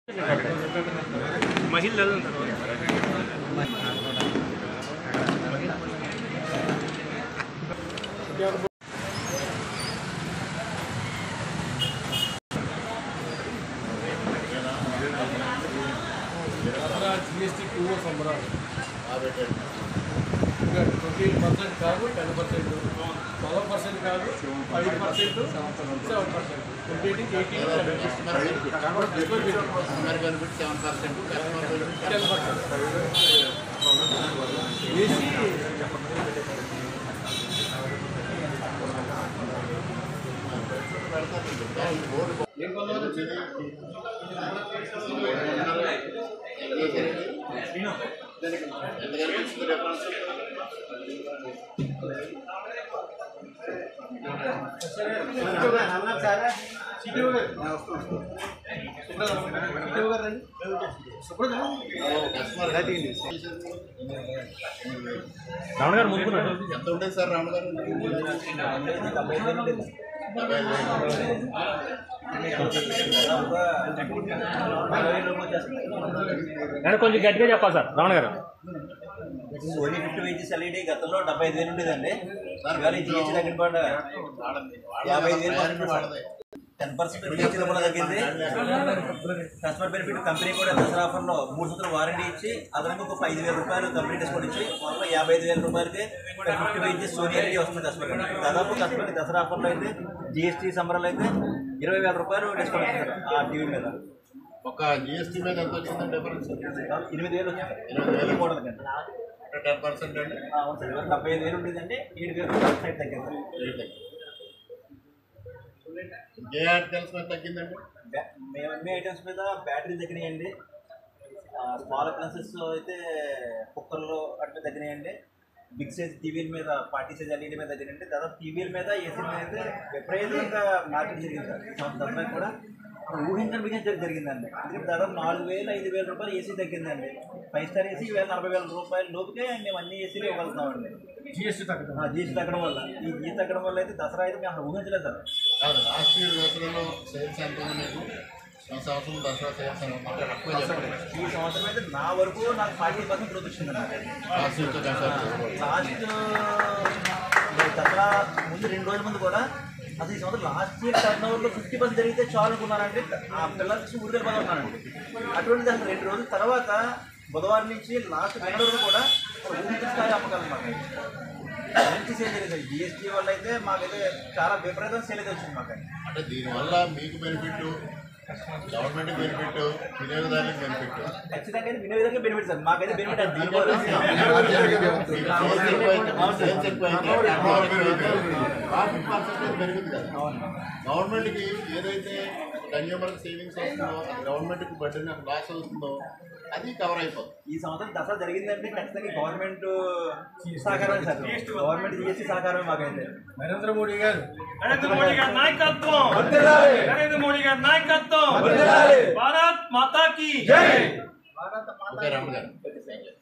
महिला GST 2 संबराल 20% కాదు 10%, 12% కాదు 5%, 7%, completing 18%. American benefit 7%, రావణ గారు ముందు ఎంత ఉంటుంది సార్ రావణ గారు? కొంచెం గట్టిగా చెప్పాలి సార్ రావణ గారు. సోనీ 50 ఇంచెస్ ఎల్ఈడి గతంలో 75,000 ఉండేదండి. ఇవాళ జిఎస్టీ తగ్గిన పడ 55,000 10% జిఎస్టీ కూడా తగ్గింది. కస్టమర్ బెనిఫిట్ కంపెనీ కూడా దసరా ఆఫర్లో 3 సంవత్సరాల వారంటీ ఇచ్చి అదనంగా ఒక 5,000 రూపాయలు కంపెనీ డిస్కౌంట్ ఇచ్చి మొత్తం 55,000 రూపాయలకి 50 ఇంచెస్ సోనీ ఎల్ఈడి వస్తుంది కస్టమర్. దాదాపు కస్టమర్కి దసరా ఆఫర్లో అయితే జిఎస్టీ సంబరాలు అయితే 20,000 రూపాయలు డిస్కౌంట్ ఇస్తారు ఆ టీవీ మీద. ఒక జిఎస్టీ మీద ఎంత వచ్చిందండి డిఫరెన్స్? 8,000 వచ్చింది ఈ మోడల్ కంటే. 10% అండి. అవును సార్, 75,000 ఉండేదండి 7,000 రూపాయలు సైడ్ తగ్గింది. ఏ ఆర్టికల్స్ మీద తగ్గిందండి? మేము అన్ని ఐటమ్స్ మీద బ్యాటరీ తగ్గినాయండి. స్మాల్ అప్లయన్సెస్ అయితే కుక్కర్లో వాటి మీద తగ్గినాయండి. బిగ్ సైజ్ టీవీల మీద 40 సైజ్ ఎల్ఈడి మీద తగ్గినాయండి. దాదాపు టీవీల మీద ఏసీ మీద అయితే విపరీతంగా మార్కెట్ జరిగింది సార్. ఈ సంవత్సరం కూడా ఊహించని బిజినెస్ జరిగిందండి. అందుకే దాదాపు 4,000 5,000 రూపాయలు ఏసీ తగ్గిందండి. 5 స్టార్ ఏసీ 40,000 రూపాయల లోపుకే మేము అన్ని ఏసీలు ఇవ్వగలుగుతామండి. GST తగ్గడం వల్ల ఈ జీఎస్టీ తగ్గడం వల్ల అయితే దసరా అయితే మేము అసలు ఊహించలేదు సార్. కాదు, లాస్ట్ ఇయర్ దసరాలో సేల్స్ ఎంత ఉంది మీకు? ఈ సంవత్సరం దసరా సేల్స్ అనమాట తక్కువ చెప్పండి. ఈ సంవత్సరం అయితే నా వరకు నాకు 40% గ్రోత్ వచ్చిందండి. లాస్ట్ ఇయర్తో లాస్ట్ దసరా ముందు 2 రోజుల ముందు కూడా అసలు ఈ సంవత్సరం లాస్ట్ ఇయర్ టర్నోవర్లో 50% జరిగితే చాలు అనుకున్నానంటే ఆ పిల్లలకి ఊరికి వెళ్ళిపోతున్నానండి. అటువంటిది అసలు 2 రోజుల తర్వాత బుధవారం నుంచి లాస్ట్ వరకు కూడా ఊరికి స్థాయి అమ్మకాలన్నమాట. మంచి సేల్ జరిగింది. జిఎస్టీ వల్ల అయితే మాకైతే చాలా విపరీతం సేల్ అయితే వచ్చింది మాకు. అంటే దీనివల్ల మీకు బెనిఫిట్, గవర్నమెంట్ బెనిఫిట్, వినియోగదారులకు బెనిఫిట్. ఖచ్చితంగా వినియోగదారులకు బెనిఫిట్ సార్. మాకైతే బెనిఫిట్ అది పెరుగుతుంది కదా. గవర్నమెంట్కి ఏదైతే కన్యూమర్ సేవింగ్స్ వస్తుందో, గవర్నమెంట్కి బడ్డీ లాస్ అవుతుందో అది కవర్ అయిపోతుంది. ఈ సంవత్సరం దసరా జరిగిందంటే ఖచ్చితంగా గవర్నమెంట్ సహకారం సార్. గవర్నమెంట్ జిఎస్టీ సహకారమే మాకైతే. నరేంద్ర మోడీ గారు నాయకత్వం, నరేంద్ర మోడీ గారి నాయకత్వం, భారత్ మాతా కీ జై. ఓకే రాముడు గారు, థ్యాంక్ యూ.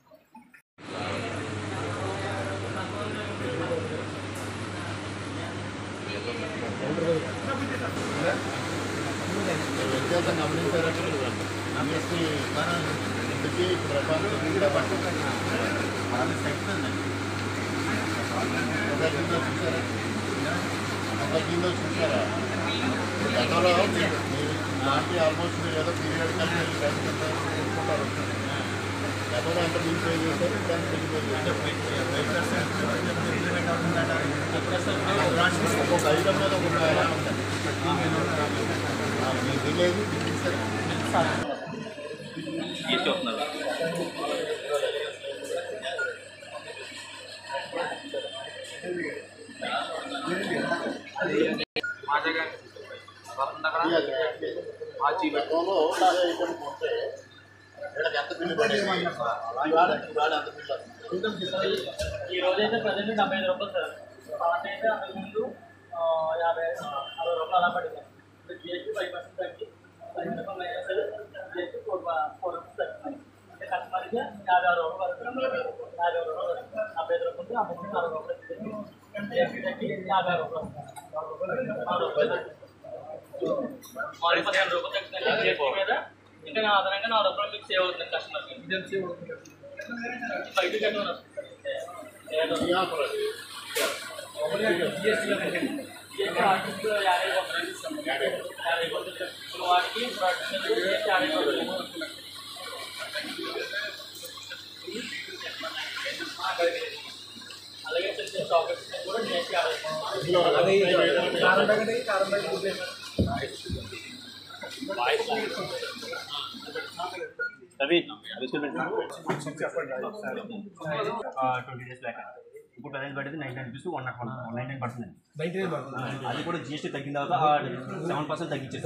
వ్యత్యాసం గమనించారంటే జిఎస్టీ ఇంటికి ప్రపంచం తగ్గిందో చూసారా? గతంలో లాంటి ఆల్మోస్ట్ మీరు ఏదో పీరియడ్ కలిసి చూసుకుంటారు. గతంలో ఎంత బిల్ పే చేశారు, దాన్ని ఒక్కొక్క ఐటమ్ మీద ఒక ఎలా ఉంటుంది మీ విలేజ్ గతంలో ఐటమ్ కొంటే వీళ్ళకి ఎంత బిల్లు పడేది, ఇవాళ ఎంత బిల్లు? ఈ రోజైతే ప్రజెంట్ 75 రూపాయలు సార్. పాత అయితే అంతకుముందు 50-60 రూపాయలు అలా పడింది. ఇప్పుడు జిఎస్టీ 5% తగ్గి 10 రూపాయలు అయినా సరే జిఎస్టీ 4 రూపీస్ తగ్గింది. అంటే కస్టమర్కి 56 రూపాయలు పడుతుంది. 50 రూపాయలు పడుతుంది. 55 రూపాయలు 40 రూపాయలు జిఎస్టీ తగ్గి 50 రూపాయలు 4 రూపాయలు 15 రూపాయలు తగ్గింది. జిఎస్టీ మీద ఇంకా అదనంగా 4 రూపాయలు మీకు సేవ్ అవుతుంది కస్టమర్కి. బయట కట్టమని వస్తుంది. GST ఆర్టిస్ట్ 50 రూపాయలు ఇస్తాం. 50 రూపాయలు ఇప్పుడు వాటికి GST 50 రూపాయలు. అలాగే చాక్లెట్స్ కూడా GST 50 రవి 20 డేస్ బ్యాక్ ఇప్పుడు ప్రైస్ పడేది 99 రూపీస్ 119%. అది కూడా జీఎస్టీ తగ్గిన తర్వాత 7% తగ్గించేది.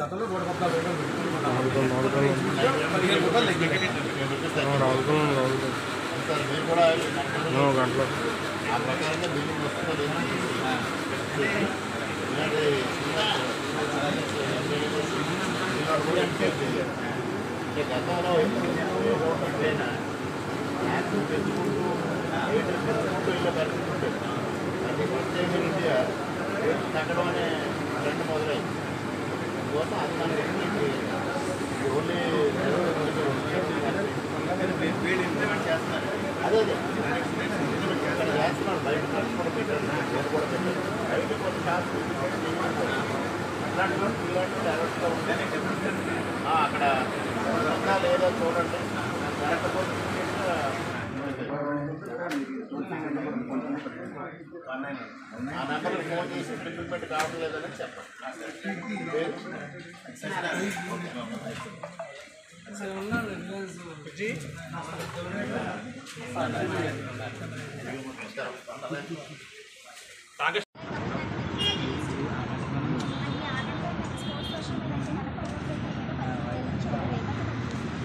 మీరు కూడా గంటలో ఆ ప్రకారంగా బిల్లు వస్తుంది. గతంలో యాక్టివ్ పెంచుకుంటూ పెంచుకుంటూ పెరుగుతుంటే అది ఫస్ట్ టైం ఇన్ ఇండియా తగ్గడం అనే ట్రెండ్ మొదలైంది. అందుకోసం అది మనకి ఓన్లీ ఇంప్లిమెంట్ చేస్తున్నారు. అదే ఇక్కడ చేస్తున్నారు. బయట కూడా పెట్టారు, నేను కూడా పెట్టారు. బయట కొన్ని షాప్స్ అట్లాంటి ఇలాంటి డైరెక్ట్గా ఉంటేనే అక్కడ ఉందా లేదో చూడండి. లేకపోతే ఆ నెంబర్కి ఫోన్ చేసి ఇంప్లిమెంట్ కావడం లేదని చెప్పండి.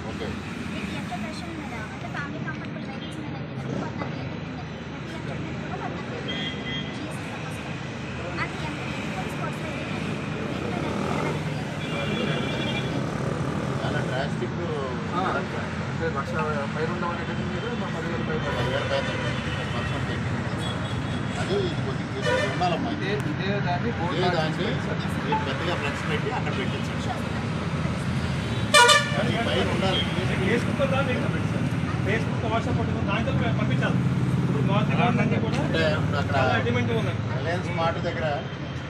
ఓకే చాలా డ్రాస్టిక్. అది కొద్దిగా ఉండాలమ్మా. ఇదే దాన్ని మీరు పెద్దగా ఫ్లెక్స్ పెట్టి అక్కడ పెట్టించండి. అది పైన ఉండాలి. ఫేస్బుక్ వాట్సాప్ దాంట్లో పంపించాలి. ఇప్పుడు అంటే అక్కడ డిమాండ్ ఉన్నాయి. రిలయన్స్ మార్ట్ దగ్గర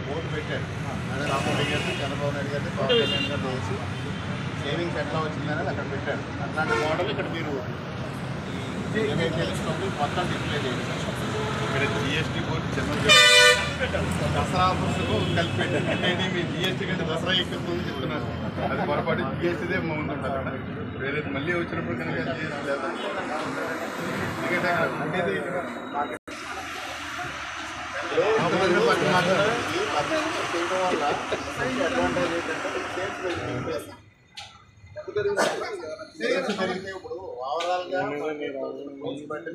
బోర్డు పెట్టారు. అదే రామ్మోహన్ గారిని, చంద్రబాబు నాయుడు గారిని, పవన్ కళ్యాణ్ గారిని వేసి సేవింగ్స్ ఎట్లా వచ్చిందనేది అక్కడ పెట్టారు. అట్లాంటి మోడల్ ఇక్కడ మీరు తెలుసుకోండి. మొత్తం డిస్ప్లే చేయండి. ఇక్కడ జిఎస్టీ బోర్డు దసరా ఆఫర్స్ కలిపి పెట్టారు. అంటే మీ జిఎస్టీ కంటే దసరా ఎక్కుతుందని చెప్తున్నారు. అది పొరపాటు జిఎస్టీదే ఉంటుంది అక్కడ. వేరే మళ్ళీ వచ్చినప్పుడు కనుక జిఎస్టీ లేదు. ఎందుకంటే అక్కడ ఉండేది చేయడం వల్ల అడ్వాంటేజ్ ఏంటంటే సేల్స్ పెరిగితే ఇప్పుడు ఓవరాల్గా బట్టి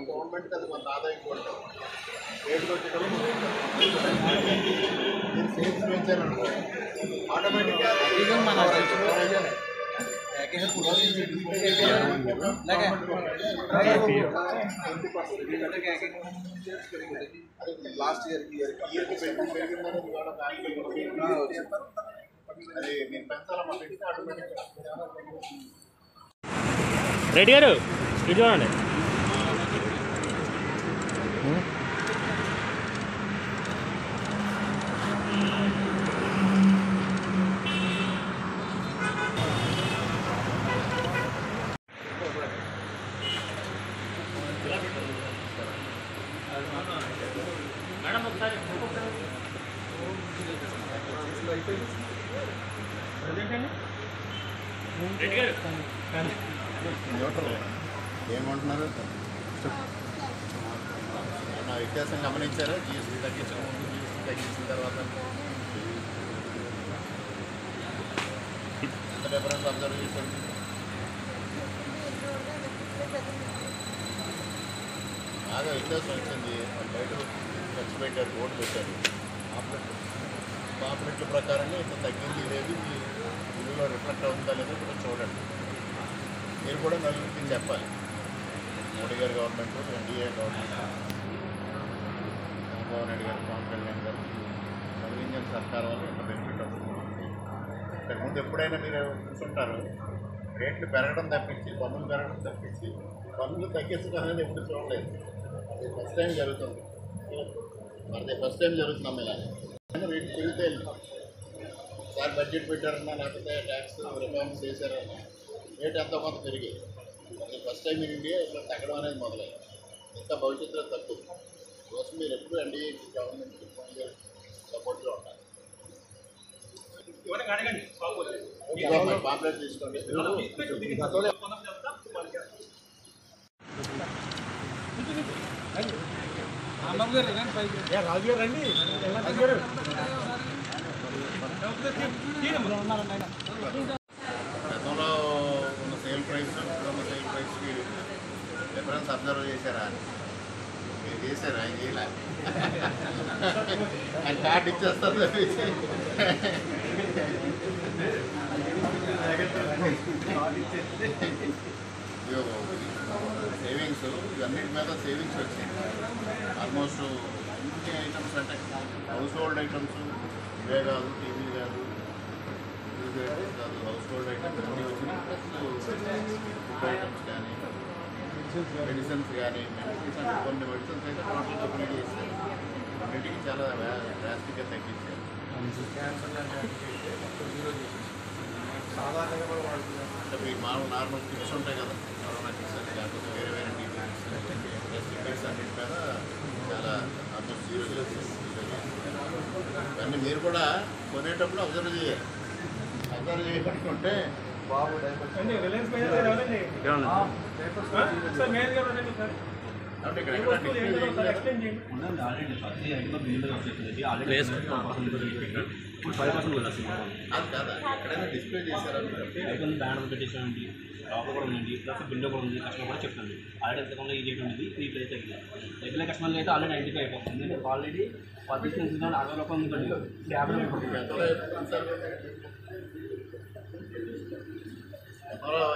గవర్నమెంట్కి అది కొంత ఆదాయం కూడా రేట్లు వచ్చేటప్పుడు సేల్స్ పెంచారనుకో ఆటోమేటిక్గా లాస్ట్ ఇయర్కి పెరిగిందని అది మీరు పెంచాలమ్మా. పెడితే ఆటోమేటిక్గా రెడ్డి గారు ఇది చూడండి. మేడం ఒకసారి రెడ్డి గారు ఏమంటున్నారు? నా వ్యత్యాసం గమనించారా? జిఎస్టీ తగ్గించడం ముందు, జిఎస్టీ తగ్గించిన తర్వాత ఎంత డిఫరెన్స్ అబ్జర్వ్ చేశారు? బాగా వ్యత్యాసం వచ్చింది. వాళ్ళు బయట ఖర్చు పెట్టారు, బోర్డు పెట్టారు. పాంప్లెట్ల ప్రకారంగా ఇంత తగ్గింది. ఇదేది మీ ఇందులో రిఫ్లెక్ట్ అవుతుందా లేదో కూడా చూడండి. మీరు కూడా నలుగురికి చెప్పాలి. మోడీ గారి government, NDA government, Chandrababu Naidu గారు, పవన్ కళ్యాణ్ గారు, నవీన్ సర్కార్ వల్ల ఇంత బెనిఫిట్ అవుతుంది. ఇక్కడ ముందు ఎప్పుడైనా మీరు చూసుంటారు, రేట్లు పెరగడం తప్పించి పన్నులు పెరగడం తప్పించి పన్నులు తగ్గించడం అనేది ఎప్పుడు చూడలేదు. అది ఫస్ట్ టైం జరుగుతుంది. మరి ఫస్ట్ టైం జరుగుతున్నాం ఇలా. రేట్లు పెరిగితే ఒకసారి బడ్జెట్ పెట్టారన్నా లేకపోతే ట్యాక్స్ రిఫార్మ్స్ చేశారన్నా రేట్ ఎంతో కొంత పెరిగాయి. అది ఫస్ట్ టైం ఇన్ ఇండియా ఇట్లా తగ్గడం అనేది మొదలైంది. ఇంకా భవిష్యత్తులో తక్కువ కోసం మీరు ఎప్పుడు ఎన్డీఏ గవర్నమెంట్ సపోర్ట్గా ఉండాలి. పాంప్లెట్ తీసుకోండి. గతంలో ఉన్న సేల్ ప్రైస్ ఇప్పుడున్న సేల్ ప్రైస్కి డిఫరెన్స్ అబ్జర్వ్ చేశారా? మీరు చేశారా? ఆయన చేయలే. ఆయన కార్డు ఇచ్చేస్తారు తప్పించి సేవింగ్స్ ఇవన్నిటి మీద సేవింగ్స్ వచ్చాయి. ఆల్మోస్ట్ అన్ని ఐటమ్స్ అంటే హౌస్ హోల్డ్ ఐటమ్స్ ఇవే కాదు, టీవీ కాదు, హౌస్ హోల్డ్ ఐటమ్స్ అన్నీ వచ్చినాయి. ప్లస్ ఫుడ్ ఐటమ్స్ కానీ మెడిసిన్స్ కానీ కొన్ని మెడిసిన్స్ అయితే టోటల్ కంపెనీ చేస్తారు. అన్నింటికి చాలా డ్రాస్టిక్గా తగ్గించారు. సాధారణంగా మనం వాడుతున్నాం అంటే మీకు నార్మల్ కిట్స్ ఉంటాయి కదా, కరోనా కిట్స్ అని లేకపోతే వేరే వేరే టీచర్స్ కిట్స్ అన్నింటి మీద చాలా ఆల్మోస్ట్ జీరో చేసేసి ఇవన్నీ మీరు కూడా కొనేటప్పుడు అబ్జర్వ్ చేయాలి. అబ్జర్వ్ చేయకుంటే బాబు రిలయన్స్ సార్ మెయిన్ గా అంటే ఇక్కడ ఎక్కడ ఎక్స్ప్లెయిన్ చేయండి. అది కాదా ఎక్కడైనా డిస్ప్లే చేశారా? బ్యానర్ పెట్టేసానండి, లోపల కూడా ఉందండి, ప్లస్ విండో కూడా ఉంది. కస్టమర్ కూడా చెప్తాను ఆల్రెడీ ఎంతకుండా ఈ రేట్ ఉంది, ఈ ప్రైస్ తగ్గింది. రెగ్యులర్ కస్టమర్లు అయితే ఆల్రెడీ 95 అయిపోతుంది. ఆల్రెడీ 10 60 రూపాయలు ఉందండి, 50 అయిపోతుంది.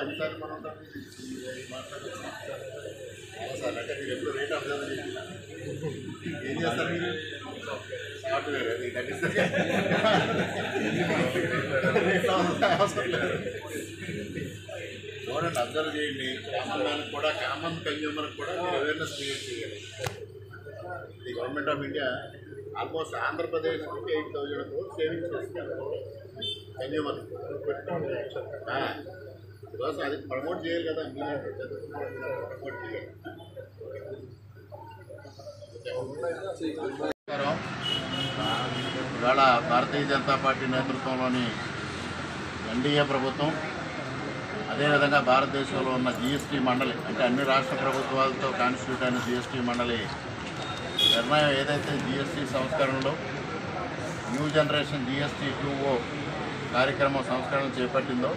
ఎన్నిసార్లు మనం మాట్లాడుతున్నాం సార్ అంటే మీరు ఎప్పుడు రేట్ అబ్జర్వ్ చేయాలి. ఏం చేస్తారు మీరు? సాఫ్ట్వేర్ అది తగ్గిస్తారు. చూడండి, అబ్జర్వ్ చేయండి. కామన్ మ్యాన్కి కూడా, కామన్ కన్జ్యూమర్కి కూడా మీరు అవేర్నెస్ క్రియేట్ చేయాలి. The government of India almost ఆంధ్రప్రదేశ్కి 8,000 crores సేవింగ్స్ చేస్తారు కన్జ్యూమర్. బికాస్ అది ప్రమోట్ చేయాలి కదా, ప్రమోట్ చేయాలి. ఇవాళ భారతీయ జనతా పార్టీ నేతృత్వంలోని ఎన్డీఏ ప్రభుత్వం, అదేవిధంగా భారతదేశంలో ఉన్న జిఎస్టీ మండలి, అంటే అన్ని రాష్ట్ర ప్రభుత్వాలతో కాన్స్టిట్యూట్ అయిన జిఎస్టీ మండలి నిర్ణయం ఏదైతే జిఎస్టీ సంస్కరణలో న్యూ జనరేషన్ జిఎస్టీ 2.0 కార్యక్రమం సంస్కరణ చేపట్టిందో,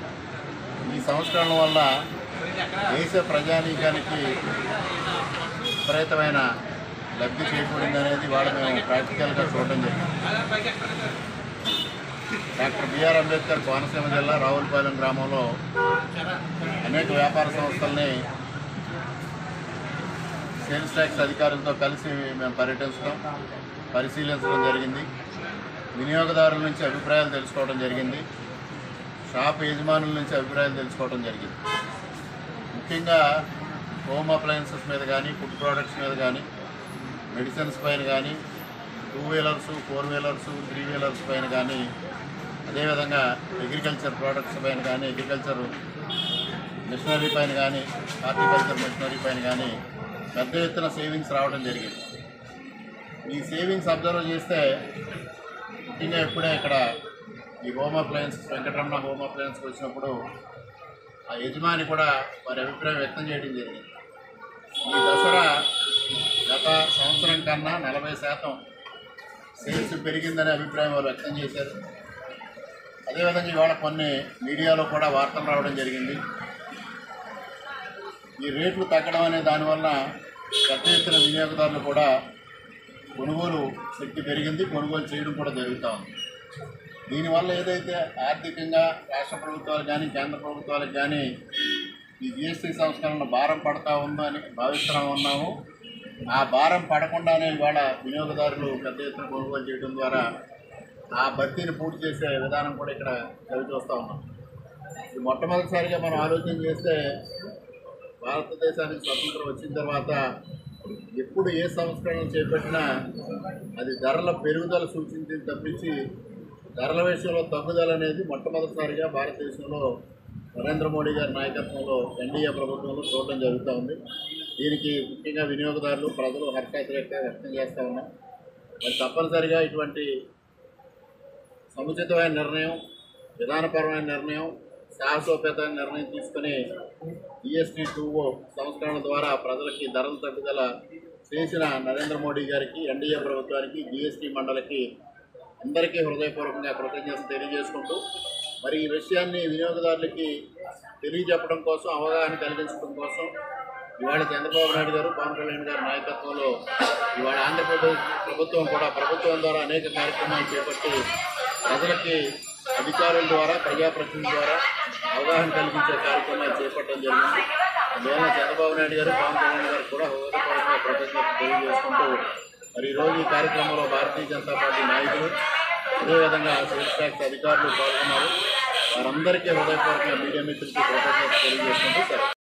ఈ సంస్కరణ వల్ల దేశ ప్రజానీకానికి విపరీతమైన లబ్ధి చేకూరింది అనేది వాళ్ళు మేము ప్రాక్టికల్గా చూడడం జరిగింది. డాక్టర్ బిఆర్ అంబేద్కర్ కోనసీమ జిల్లా రావులపాలెం గ్రామంలో అనేక వ్యాపార సంస్థల్ని సేల్స్ ట్యాక్స్ అధికారులతో కలిసి మేము పరిశీలించడం జరిగింది. వినియోగదారుల నుంచి అభిప్రాయాలు తెలుసుకోవడం జరిగింది. షాప్ యజమానుల నుంచి అభిప్రాయాలు తెలుసుకోవడం జరిగింది. ముఖ్యంగా హోమ్ అప్లయన్సెస్ మీద కానీ, ఫుడ్ ప్రోడక్ట్స్ మీద కానీ, మెడిసిన్స్ పైన కానీ, 2 వీలర్స్ 4 వీలర్స్ 3 వీలర్స్ పైన కానీ, అదేవిధంగా అగ్రికల్చర్ ప్రోడక్ట్స్ పైన కానీ, అగ్రికల్చర్ మిషనరీ పైన కానీ, హార్టికల్చర్ మిషనరీ పైన కానీ పెద్ద ఎత్తున సేవింగ్స్ రావడం జరిగింది. ఈ సేవింగ్స్ అబ్జర్వ్ చేస్తే ముఖ్యంగా ఇప్పుడే ఇక్కడ ఈ హోమ్ అప్లయన్స్ వెంకటరమణ హోమ్ అప్లయన్స్కి వచ్చినప్పుడు ఆ యజమాని కూడా వారి అభిప్రాయం వ్యక్తం చేయడం జరిగింది. ఈ దసరా గత సంవత్సరం కన్నా 40% సేల్స్ పెరిగిందనే అభిప్రాయం వాళ్ళు వ్యక్తం చేశారు. అదేవిధంగా ఇవాళ కొన్ని మీడియాలో కూడా వార్తలు రావడం జరిగింది. ఈ రేట్లు తగ్గడం అనే దానివల్ల పెద్ద ఎత్తున వినియోగదారులు కూడా కొనుగోలు శక్తి పెరిగింది, కొనుగోలు చేయడం కూడా జరుగుతూ ఉంది. దీనివల్ల ఏదైతే ఆర్థికంగా రాష్ట్ర ప్రభుత్వాలు కానీ, కేంద్ర ప్రభుత్వాలకు కానీ ఈ జిఎస్టీ సంస్కరణ భారం పడతా ఉందని భావిస్తూ ఉన్నాము. ఆ భారం పడకుండానే ఇవాళ వినియోగదారులు పెద్ద ఎత్తున కొనుగోలు చేయడం ద్వారా ఆ భర్తీని పూర్తి చేసే విధానం కూడా ఇక్కడ చవి చూస్తూ ఉన్నాం. ఇది మొట్టమొదటిసారిగా మనం ఆలోచన చేస్తే భారతదేశానికి స్వతంత్రం వచ్చిన తర్వాత ఎప్పుడు ఏ సంస్కరణ చేపట్టినా అది ధరల పెరుగుదల సూచించింది తప్పించి ధరల విషయంలో తగ్గుదల అనేది మొట్టమొదటిసారిగా భారతదేశంలో నరేంద్ర మోడీ గారి నాయకత్వంలో ఎన్డీఏ ప్రభుత్వంలో చూడడం జరుగుతూ ఉంది. దీనికి ముఖ్యంగా వినియోగదారులు ప్రజలు హర్షాతిరేకంగా వ్యక్తం చేస్తూ ఉన్నాం. మరి తప్పనిసరిగా ఇటువంటి సముచితమైన నిర్ణయం, విధానపరమైన నిర్ణయం, సాహసోపేతమైన నిర్ణయం తీసుకుని GST 2.0 సంస్కరణ ద్వారా ప్రజలకి ధరల తగ్గుదల చేసిన నరేంద్ర మోడీ గారికి, ఎన్డీఏ ప్రభుత్వానికి, GST మండలికి అందరికీ హృదయపూర్వకంగా కృతజ్ఞతలు తెలియజేసుకుంటూ మరి ఈ విషయాన్ని వినియోగదారులకి తెలియజెప్పడం కోసం, అవగాహన కలిగించడం కోసం ఇవాళ చంద్రబాబు నాయుడు గారు, పవన్ కళ్యాణ్ గారి నాయకత్వంలో ఇవాళ ఆంధ్రప్రదేశ్ ప్రభుత్వం కూడా ప్రభుత్వం ద్వారా అనేక కార్యక్రమాలు చేపట్టి ప్రజలకి అధికారుల ద్వారా, ప్రజాప్రతినిధుల ద్వారా అవగాహన కలిగించే కార్యక్రమాలు చేపట్టడం జరిగింది. అందువల్ల చంద్రబాబు నాయుడు గారు, పవన్ కళ్యాణ్ గారు కూడా హృదయపూర్వకంగా కృతజ్ఞతలు తెలియజేసుకుంటూ మరి ఈరోజు ఈ కార్యక్రమంలో భారతీయ జనతా పార్టీ నాయకులు, అదేవిధంగా సేల్స్ ట్యాక్స్ అధికారులు పాల్గొన్నారు. వారందరికీ హృదయపూర్వకంగా మీడియా మిత్రులకి కృతజ్ఞతలు తెలియజేసుకుంటూ